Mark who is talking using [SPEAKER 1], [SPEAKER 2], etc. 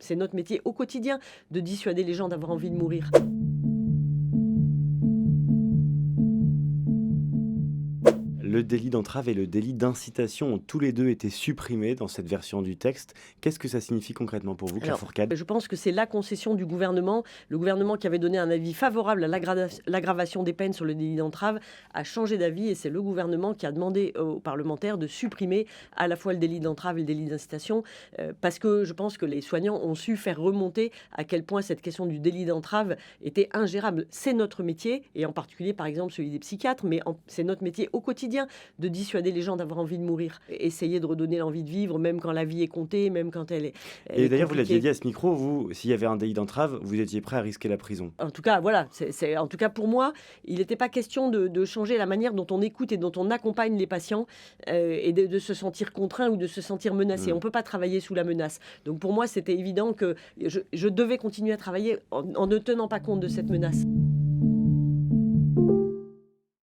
[SPEAKER 1] C'est notre métier au quotidien de dissuader les gens d'avoir envie de mourir.
[SPEAKER 2] Le délit d'entrave et le délit d'incitation ont tous les deux été supprimés dans cette version du texte. Qu'est-ce que ça signifie concrètement pour vous, Claire
[SPEAKER 1] Alors,
[SPEAKER 2] Fourcade?
[SPEAKER 1] je pense que c'est la concession du gouvernement. Le gouvernement qui avait donné un avis favorable à l'aggravation des peines sur le délit d'entrave a changé d'avis et c'est le gouvernement qui a demandé aux parlementaires de supprimer à la fois le délit d'entrave et le délit d'incitation parce que je pense que les soignants ont su faire remonter à quel point cette question du délit d'entrave était ingérable. C'est notre métier et en particulier par exemple celui des psychiatres, mais c'est notre métier au quotidien de dissuader les gens d'avoir envie de mourir. Essayer de redonner l'envie de vivre même quand la vie est comptée, même quand elle
[SPEAKER 2] Et
[SPEAKER 1] est
[SPEAKER 2] d'ailleurs, vous l'aviez
[SPEAKER 1] compliquée.
[SPEAKER 2] dit à ce micro, vous, s'il y avait un délit d'entrave, vous étiez prêt à risquer la prison.
[SPEAKER 1] En tout cas, voilà, en tout cas pour moi, il n'était pas question de changer la manière dont on écoute et dont on accompagne les patients et de se sentir contraint ou de se sentir menacé. On ne peut pas travailler sous la menace. Donc pour moi, c'était évident que je devais continuer à travailler en ne tenant pas compte de cette menace.